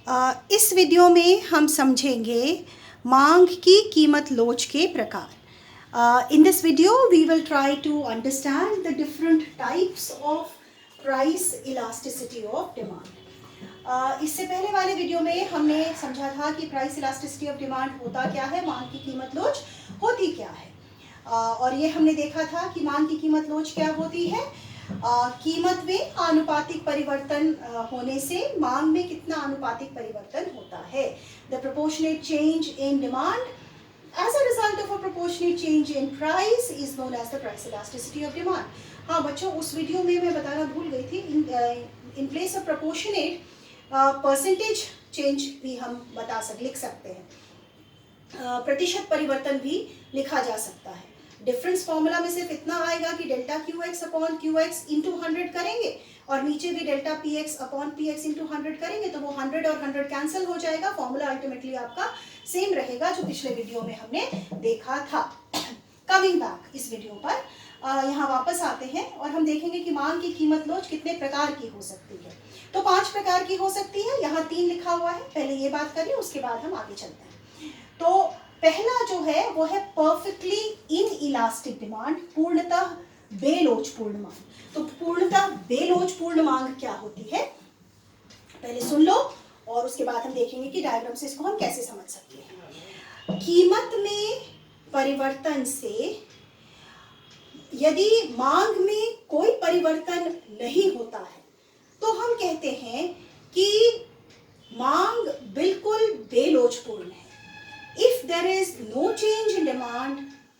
इस वीडियो में हम समझेंगे मांग की कीमत लोच के प्रकार। In this video we will try to understand the different types of price elasticity of demand. इससे पहले वाले वीडियो में हमने समझा था कि प्राइस इलास्टिसिटी ऑफ डिमांड होता क्या है, मांग की कीमत लोच होती क्या है। और ये हमने देखा था कि मांग की कीमत लोच क्या होती है। कीमत में आनुपातिक परिवर्तन होने से मांग में कितना आनुपातिक परिवर्तन होता है। The proportionate change in demand as a result of a proportionate change in price is known as the price elasticity of demand. हाँ बच्चों, उस वीडियो में मैं बताना भूल गई थी, in place of proportionate percentage change भी हम लिख सकते हैं, प्रतिशत परिवर्तन भी लिखा जा सकता है। डिफरेंस फॉर्मूला में सिर्फ इतना आएगा कि delta Q x upon Q x into 100 करेंगे और नीचे भी delta P x upon P x into 100 करेंगे तो वो 100 और 100 कैंसिल हो जाएगा। फॉर्मूला अल्टीमेटली आपका सेम रहेगा जो पिछले वीडियो में हमने देखा था। कमिंग बैक इस वीडियो पर यहाँ वापस आते हैं और हम देखेंगे कि मांग की कीमत लोच कितने प्रकार की हो सकती है। तो 5 प्रकार की हो सकती है, यहाँ 3 लिखा हुआ है। पहले ये बात करिए, उसके बाद हम आगे चलते हैं। तो पहला जो है वो है परफेक्टली इन इलास्टिक डिमांड, पूर्णतः बेलोचपूर्ण मांग। तो पूर्णतः बेलोचपूर्ण मांग क्या होती है, पहले सुन लो और उसके बाद हम देखेंगे कि डायग्राम से इसको हम कैसे समझ सकते हैं। कीमत में परिवर्तन से यदि मांग में कोई परिवर्तन नहीं होता है तो हम कहते हैं कि मांग बिल्कुल बेलोचपूर्ण है। If there is no change in demand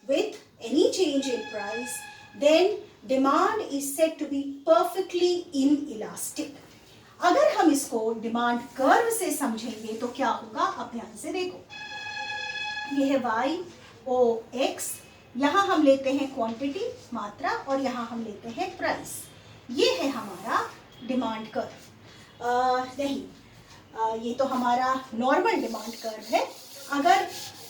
with any change in price, then demand is said to be perfectly inelastic. अगर हम इसको डिमांड कर्व से समझेंगे तो क्या होगा, अब ध्यान से देखो। ये है y o x, यहाँ हम लेते हैं क्वांटिटी मात्रा और यहाँ हम लेते हैं प्राइस। ये है हमारा डिमांड कर्व। ये तो हमारा नॉर्मल डिमांड कर्व है। अगर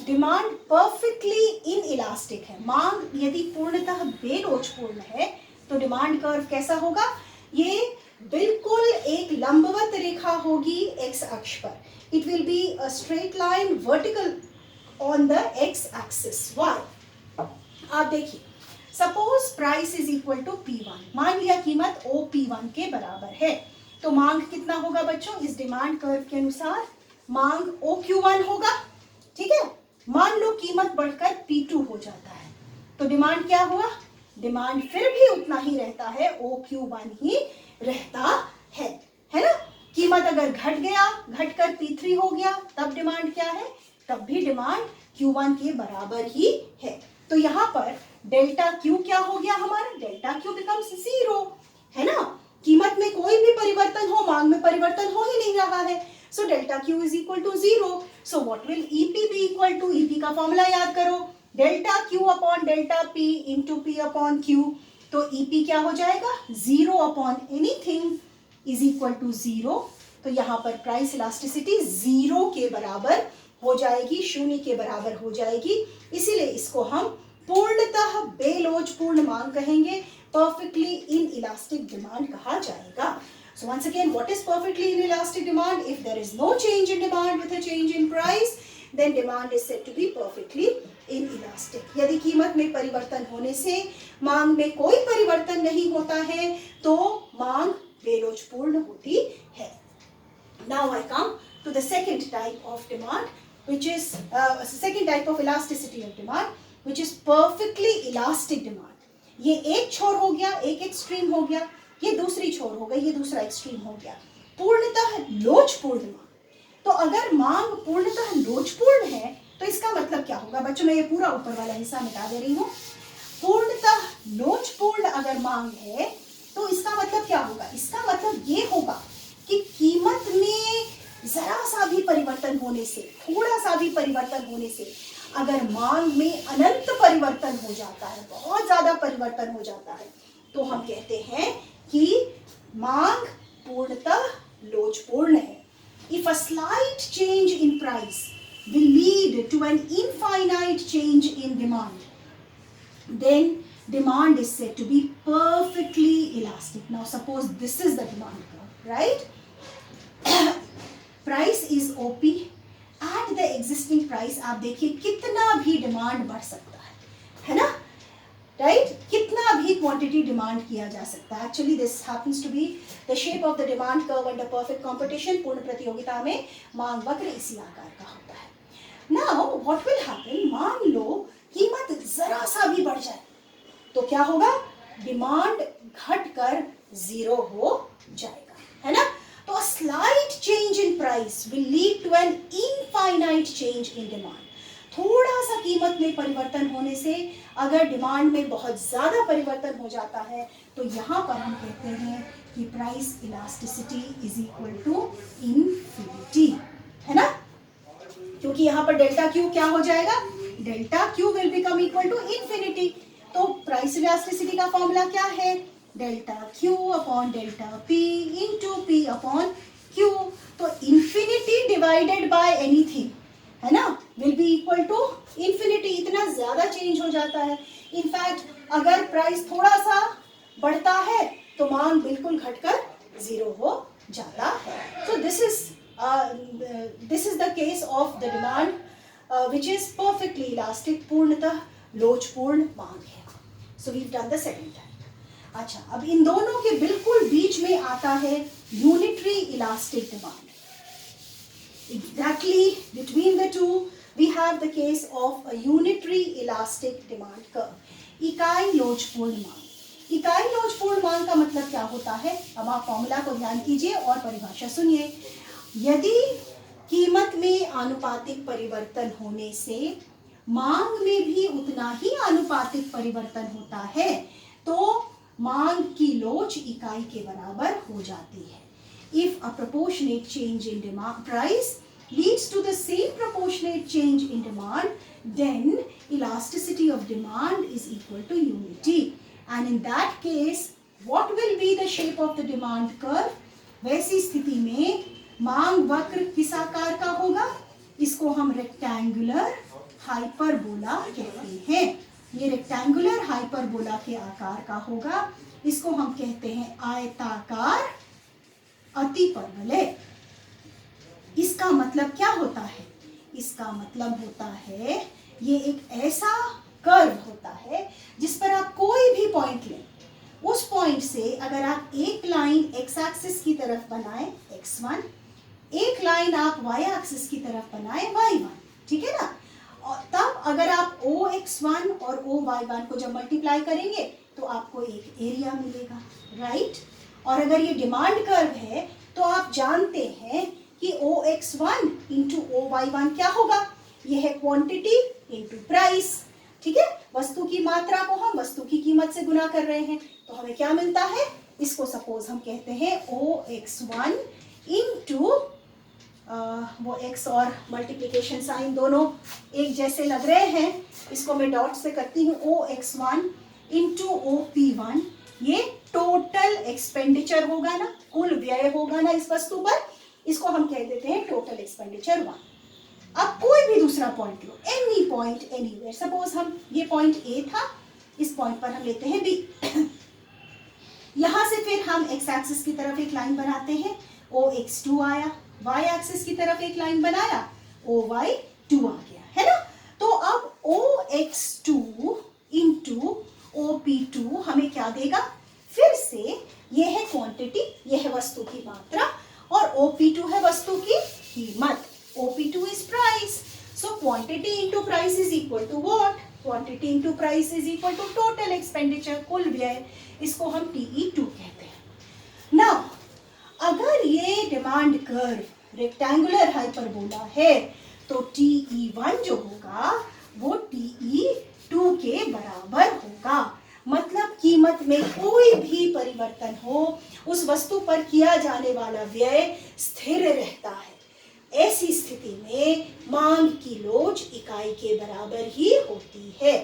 डिमांड परफेक्टली इन इलास्टिक है, मांग यदि पूर्णतः बेलोचपूर्ण है तो डिमांड कर्व कैसा होगा, ये बिल्कुल एक लंबवत रेखा होगी एक्स अक्ष पर। It will be a straight line vertical on the X axis Y. आप देखिए, suppose price is equal to P1, मान लिया कीमत OP1 के बराबर है तो मांग कितना होगा बच्चों, इस डिमांड कर्व के अनुसार मांग OQ1 होगा। ठीक है, मान लो कीमत बढ़कर P2 हो जाता है तो डिमांड क्या हुआ, डिमांड फिर भी उतना ही रहता है, OQ1 ही रहता है ना। कीमत अगर घट गया, घटकर P3 हो गया तब डिमांड क्या है, तब भी डिमांड Q1 के बराबर ही है। तो यहाँ पर डेल्टा Q क्या हो गया हमारा, डेल्टा Q बिकम्स 0, है ना। कीमत में कोई भी परिवर्तन हो, मांग में परिवर्तन हो ही नहीं रहा है। So delta Q is equal to 0. So what will EP be equal to? EP का फॉर्मूला याद करो, delta Q upon delta P into P upon Q। तो EP क्या हो जाएगा, 0 upon anything is equal to 0। तो यहाँ पर प्राइस इलास्टिसिटी 0 के बराबर हो जाएगी, 0 के बराबर हो जाएगी। इसीलिए इसको हम पूर्णतः बेलोचपूर्ण मांग कहेंगे, परफेक्टली इन इलास्टिक डिमांड कहा जाएगा। So once again, what is perfectly inelastic demand? If there is no change in demand with a change in price, then demand is said to be perfectly inelastic. यदि कीमत में परिवर्तन होने से मांग में कोई परिवर्तन नहीं होता है तो मांग बेलोचपूर्ण होती है। Now I come to the second type of demand, which is second type of elasticity of demand, which is perfectly elastic demand. ये एक छोर हो गया, एक एक्सट्रीम हो गया, ये दूसरी छोर हो गई, ये दूसरा एक्सट्रीम हो गया। पूर्णतः लोचपूर्ण मांग। तो अगर मांग पूर्णतः लोचपूर्ण है तो इसका मतलब क्या होगा बच्चों, मैं ये पूरा ऊपर वाला हिस्सा मिटा दे रही हूँ। पूर्णतः लोचपूर्ण अगर मांग है तो इसका मतलब क्या होगा, इसका मतलब ये होगा कि कीमत में जरा सा भी परिवर्तन होने से, थोड़ा सा भी परिवर्तन होने से अगर मांग में अनंत परिवर्तन हो जाता है, बहुत ज्यादा परिवर्तन हो जाता है, तो हम कहते हैं कि मांग पूर्णतः लोचपूर्ण है। If a slight change in price will lead to an infinite change in demand, then demand is said to be perfectly elastic. Now suppose this is the demand curve, right? Price is OP. At the existing price आप देखिए कितना भी demand बढ़ सकता है ना, right कितना भी क्वांटिटी डिमांड किया जा सकता है। Actually this happens to be the shape of the demand curve under perfect competition. पूर्ण प्रतियोगिता में मांग वक्र इसी आकार का होता है। नाउ व्हाट विल हैपन, मान लो कीमत जरा सा भी बढ़ जाए तो क्या होगा, डिमांड घटकर जीरो हो जाएगा, है ना। तो a slight change in price will lead to an infinite change in demand। थोड़ा सा कीमत में परिवर्तन होने से अगर डिमांड में बहुत ज्यादा परिवर्तन हो जाता है तो यहाँ पर हम कहते हैं कि price elasticity is equal to infinity, है ना, क्योंकि यहाँ पर डेल्टा क्यू क्या हो जाएगा, delta Q will become equal to infinity. तो प्राइस इलास्टिसिटी का फॉर्मूला क्या है, delta Q upon delta P into P upon Q. तो इन्फिनिटी डिवाइडेड बाय एनीथिंग, है ना, will be equal to infinity. इतना ज्यादा चेंज हो जाता है। इनफैक्ट अगर प्राइस थोड़ा सा बढ़ता है तो मांग बिल्कुल घटकर जीरो हो जाता है। So this is the case of the demand which is perfectly elastic, पूर्णतः लोचपूर्ण मांग है। So we done the second type. अच्छा, अब इन दोनों के बिल्कुल बीच में आता है unitary elastic demand. Exactly between the two we have the case of a unitary elastic demand curve। इकाई लोचपूर्ण मांग। इकाई लोचपूर्ण मांग का मतलब क्या होता है, अब आप फॉर्मूला को ध्यान कीजिए और परिभाषा सुनिए। यदि कीमत में आनुपातिक परिवर्तन होने से मांग में भी उतना ही आनुपातिक परिवर्तन होता है तो मांग की लोच इकाई के बराबर हो जाती है। If a proportionate change in demand price leads to the same proportionate change in demand, then elasticity of demand is equal to unity. And in that case, what will be the shape of the demand curve? वैसी स्थिति में मांग वक्र किस आकार का होगा, इसको हम रेक्टेंगुलर हाइपरबोला कहते हैं। ये रेक्टेंगुलर हाइपरबोला के आकार का होगा, इसको हम कहते हैं आयताकार अतिपरवलय। इसका मतलब क्या होता है, इसका मतलब होता है ये एक ऐसा कर्व होता है जिस पर आप कोई भी पॉइंट लें, उस पॉइंट से अगर आप एक लाइन एक्स एक्सिस की तरफ बनाएं x1, एक लाइन आप y एक्सिस की तरफ बनाएं y1, ठीक है ना। और तब अगर आप OX1 और OY1 को जब मल्टीप्लाई करेंगे तो आपको एक एरिया मिलेगा, राइट। और अगर ये डिमांड कर्व है तो आप जानते हैं कि OX1 इंटू OY1 क्या होगा, ये है क्वांटिटी इंटू प्राइस, ठीक है। वस्तु की मात्रा को हम वस्तु की कीमत से गुना कर रहे हैं तो हमें क्या मिलता है, इसको सपोज हम कहते हैं OX1 इंटू वो x और मल्टीप्लिकेशन साइन दोनों एक जैसे लग रहे हैं, इसको मैं डॉट से करती हूँ, OX1 इंटू OP1। ये टोटल एक्सपेंडिचर होगा ना, कुल व्यय होगा ना इस वस्तु पर, इसको हम कह देते हैं टोटल एक्सपेंडिचर 1। अब कोई भी दूसरा पॉइंट लो, एनी पॉइंट एनीवेयर, सपोज हम ये पॉइंट A था, इस पॉइंट पर हम लेते हैं B। यहाँ से फिर हम x एक्सिस की तरफ एक लाइन बनाते हैं, OX2 आया, y एक्सिस की तरफ एक लाइन बनाया, OY2 आ गया, है ना। तो अब OX2 इंटू OP2 हमें क्या देगा, फिर से ये है क्वांटिटी, ये है वस्तु की मात्रा, और OP2 है वस्तु की कीमत। OP2 is price, so quantity into price is equal to what? Quantity into price is equal to total expenditure, कुल व्यय, इसको हम TE2 कहते हैं। Now अगर ये डिमांड कर्व रेक्टेंगुलर हाइपरबोला है तो TE1 जो होगा वो TE2 के बराबर होगा। मतलब कीमत में कोई भी परिवर्तन हो, उस वस्तु पर किया जाने वाला व्यय स्थिर रहता है। ऐसी स्थिति में मांग की लोच इकाई के बराबर ही होती है।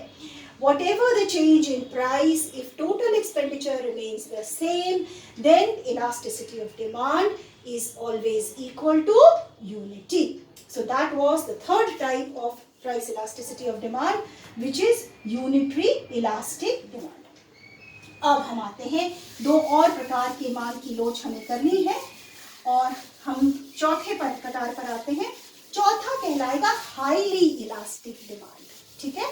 Whatever the change in price, if total expenditure remains the same, then elasticity of demand is always equal to unity. So that was the third type of price elasticity of demand, which is unitary elastic demand. अब हम आते हैं दो और प्रकार की मांग की लोच हमें करनी है, और हम चौथे प्रकार पर आते हैं। चौथा कहलाएगा हाईली इलास्टिक डिमांड, ठीक है,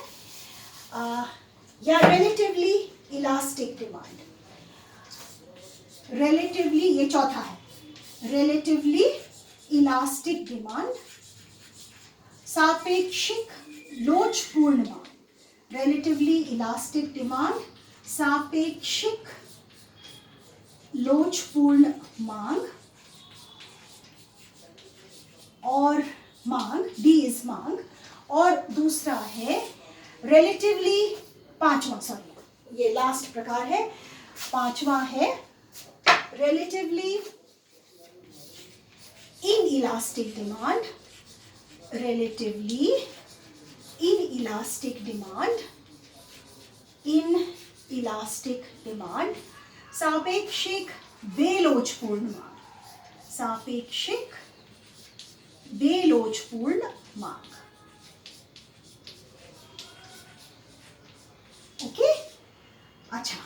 या रिलेटिवली इलास्टिक डिमांड। रिलेटिवली, ये चौथा है, रिलेटिवली इलास्टिक डिमांड, सापेक्षिक लोचपूर्ण मांग। रिलेटिवली इलास्टिक डिमांड, सापेक्षिक लोचपूर्ण मांग, और मांग, डी इज मांग। और दूसरा है रिलेटिवली, पांचवा, सॉरी ये लास्ट प्रकार है, पांचवा है relatively inelastic demand. Relatively inelastic demand, inelastic demand, सापेक्षिक बेलोचपूर्ण मांग, सापेक्षिक बेलोचपूर्ण मांग। ओके, अच्छा,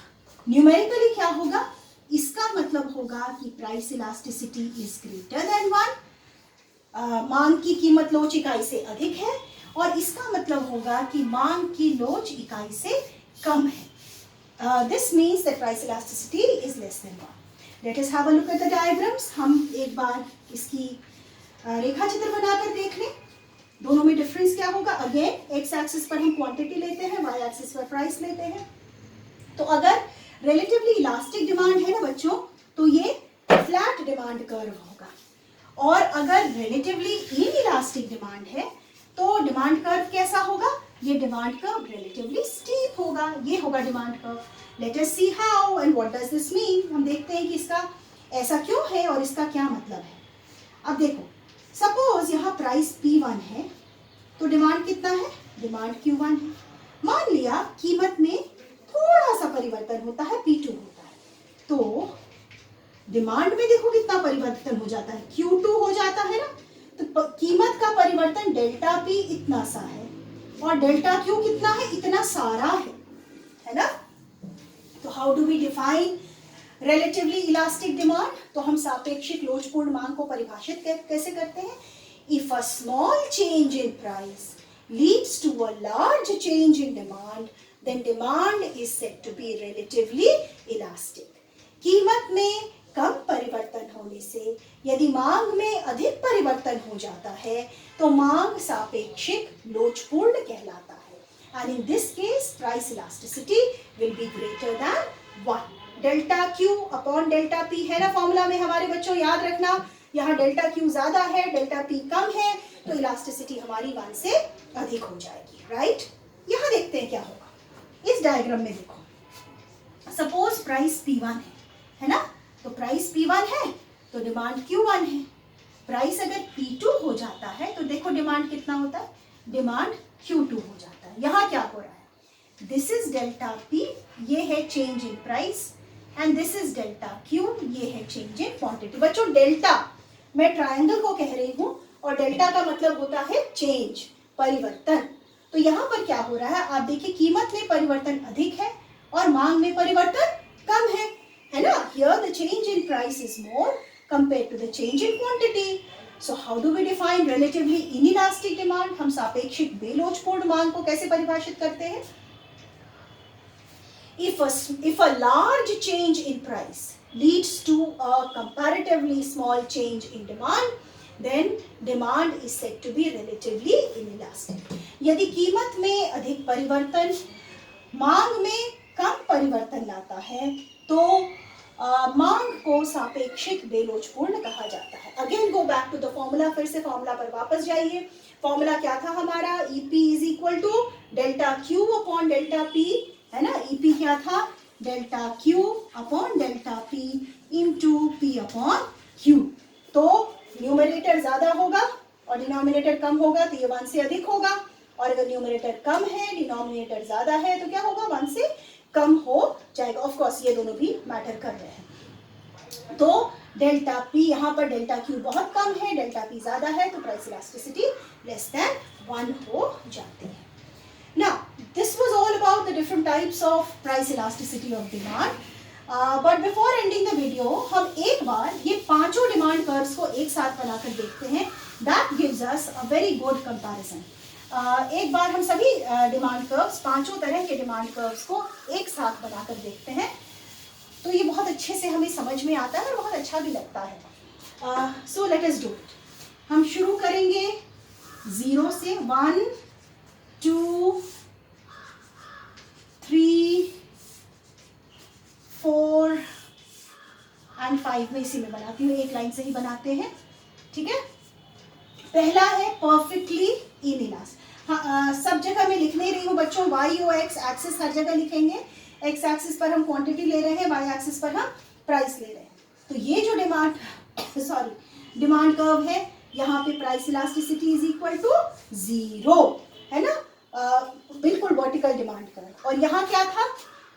न्यूमेरिकली क्या होगा? इसका मतलब होगा कि price elasticity is greater than 1, मांग की कीमत लोच इकाई से अधिक है, और इसका मतलब होगा कि मांग की लोच इकाई से कम है। This means that price elasticity is less than 1. Let us have a look at the diagrams. हम एक बार इसकी रेखा चित्र बनाकर देख लें। दोनों में डिफरेंस क्या होगा? अगेन एक्स एक्सिस पर हम क्वांटिटी लेते हैं, वाई एक्सिस पर प्राइस लेते हैं। तो अगर रिलेटिवली इलास्टिक डिमांड है ना बच्चों, तो ये फ्लैट डिमांड कर्व होगा, और अगर रिलेटिवली इनइलास्टिक डिमांड है तो डिमांड कर्व कैसा होगा? ये डिमांड कर्व रिलेटिवली स्टीप होगा, ये होगा demand curve. Let us see how and what does this mean. हम देखते हैं कि इसका ऐसा क्यों है और इसका क्या मतलब है। अब देखो, सपोज यहाँ प्राइस P1 है, तो डिमांड कितना है? डिमांड Q1 है। मान लिया कीमत में थोड़ा सा परिवर्तन होता है, P2 होता है, तो डिमांड में देखो कितना परिवर्तन हो जाता है, Q2 हो जाता है ना। तो कीमत का परिवर्तन डेल्टा P इतना सा है, और डेल्टा Q कितना है? इतना सारा है ना। तो how do we define relatively elastic demand? तो हम सापेक्षिक लोचपूर्ण मांग को परिभाषित कैसे करते हैं? If a small change in price leads to a large change in demand, then demand is said to be relatively elastic. कीमत में कम परिवर्तन होने से यदि मांग में अधिक परिवर्तन हो जाता है तो मांग सापेक्षिक लोचपूर्ण कहलाता है। And in this case price elasticity will be greater than 1। Delta Q upon delta P है ना फॉर्मूला में हमारे बच्चों, याद रखना। यहाँ डेल्टा Q ज्यादा है, डेल्टा P कम है, तो इलास्टिसिटी हमारी 1 से अधिक हो जाएगी, राइट। यहाँ देखते हैं क्या होगा। इस डायग्राम में देखो, सपोज प्राइस P1 है ना, तो प्राइस P1 है तो डिमांड Q1 है। प्राइस अगर P2 हो जाता है तो देखो डिमांड कितना होता है? डिमांड Q2 हो जाता है। यहाँ क्या हो रहा है? दिस इज डेल्टा P, ये है change in price, and this is delta Q, ये है चेंज इन क्वांटिटी। बच्चों डेल्टा मैं ट्रायंगल को कह रही हूँ, और डेल्टा का मतलब होता है चेंज, परिवर्तन। तो यहाँ पर क्या हो रहा है? आप देखिए कीमत में परिवर्तन अधिक है और मांग में परिवर्तन कम है ना। Here the change in price is more compared to the change in quantity. So how do we define relatively inelastic demand? हम सापेक्षिक बेलोचपूर्ण मांग को कैसे परिभाषित करते हैं? If a large change in price leads to a comparatively small change in demand, then demand is said to be relatively inelastic. यदि कीमत में अधिक परिवर्तन मांग में कम परिवर्तन लाता है तो मांग को सापेक्षिक बेलोचपूर्ण कहा जाता है। Again go back to the formula, फिर से फॉर्मूला पर वापस जाइए। फॉर्मूला क्या था हमारा? EP is equal to delta Q upon delta P, है ना। EP क्या था? Delta Q upon delta P into P upon Q। तो न्यूमरेटर ज्यादा होगा और डिनोमिनेटर कम होगा, तो ये 1 से अधिक होगा, और अगर न्यूमरेटर कम है डिनोमिनेटर ज्यादा है तो क्या होगा? 1 से कम हो जाएगा। ऑफ कोर्स ये दोनों भी मैटर कर रहे हैं। तो डेल्टा P, यहाँ पर डेल्टा Q बहुत कम है, डेल्टा P ज्यादा है, तो प्राइस इलास्टिसिटी लेस देन 1 हो जाती है। Now, this was all about the different types of price elasticity of demand. But before ending the video हम एक बार ये पांचों डिमांड कर्व्स को एक साथ बनाकर देखते हैं. That gives us a very good comparison. एक बार हम सभी डिमांड कर्व्स, पांचों तरह के डिमांड कर्व्स को एक साथ बनाकर देखते हैं, तो ये बहुत अच्छे से हमें समझ में आता है और बहुत अच्छा भी लगता है. So let us do it. हम शुरू करेंगे 0 से. 1 2 3 4 एंड 5 में इसी में बनाती हूँ, एक लाइन से ही बनाते हैं. ठीक है. पहला है परफेक्टली इनइलास्टिक. हाँ, सब जगह मैं लिख नहीं रही हूँ बच्चों. वाई ओ एक्स एक्सिस हर जगह लिखेंगे. एक्स एक्सिस पर हम क्वांटिटी ले रहे हैं, वाई एक्सिस पर हम प्राइस ले रहे हैं. तो ये जो डिमांड कर्व है, यहाँ पे price elasticity is equal to 0 है ना. बिल्कुल वर्टिकल डिमांड कर्व. और यहाँ क्या था,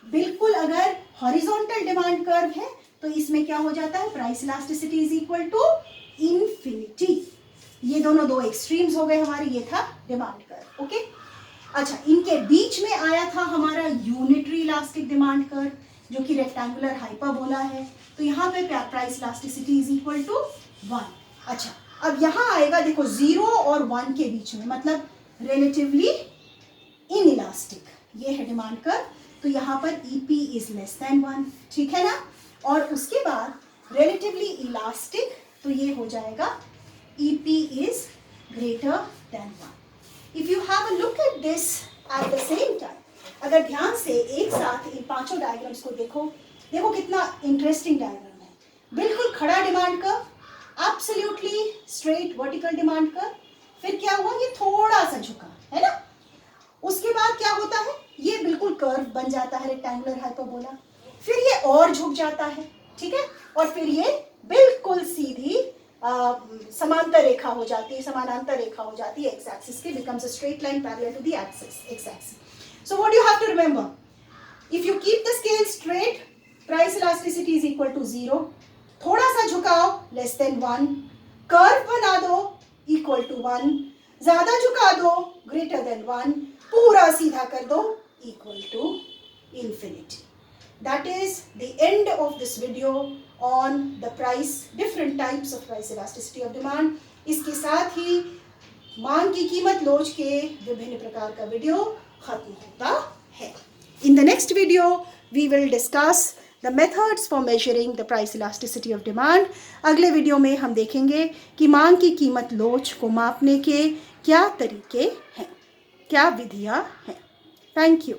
बिल्कुल अगर हॉरिजॉन्टल डिमांड कर्व है तो इसमें क्या हो जाता है, price elasticity is equal to infinity. ये दोनों दो एक्सट्रीम्स हो गए हमारे. ये था डिमांड कर्व. ओके. अच्छा, इनके बीच में आया था हमारा यूनिटरी इलास्टिक डिमांड कर्व, जो कि रेक्टेंगुलर हाइपरबोला है. तो यहाँ पे price elasticity is equal to 1. अच्छा, अब यहाँ आएगा, देखो 0 और 1 के बीच में, मतलब रिलेटिवली इनइलास्टिक. ये है डिमांड कर्व. तो यहाँ पर EP इज लेस देन 1. ठीक है ना. और उसके बाद रिलेटिवली इलास्टिक, तो ये हो जाएगा EP is greater than 1. If you have a look at this at the same time, अगर ध्यान से एक साथ इन पांचों डायग्राम्स को देखो, देखो कितना इंटरेस्टिंग डायग्राम है. बिल्कुल खड़ा demand curve, absolutely straight vertical demand curve. फिर क्या हुआ, ये थोड़ा सा झुका है ना. उसके बाद क्या होता है, ये बिल्कुल कर्व बन जाता है, रेक्टेंगुलर हाइपरबोला. फिर ये और झुक जाता है. ठीक है. और फिर ये बिल्कुल सीधी समांतर रेखा हो जाती है, समानांतर रेखा हो जाती है एक्स एक्सिस के. Becomes a straight line parallel to the axis X axis. So what you have to remember, if you keep the scale straight, price elasticity is equal to 0. थोड़ा सा झुकाओ, लेस देन 1. कर्व बना दो, equal to 1. ज्यादा झुका दो, greater than 1. पूरा सीधा कर दो, equal to infinity. That is the end of this video on the price, different types of price elasticity of demand. इसके साथ ही मांग की कीमत लोच के विभिन्न प्रकार का वीडियो खत्म होता है. In the next video, we will discuss the methods for measuring the price elasticity of demand. अगले वीडियो में हम देखेंगे कि मांग की कीमत लोच को मापने के क्या तरीके हैं, क्या विधियाँ हैं. Thank you.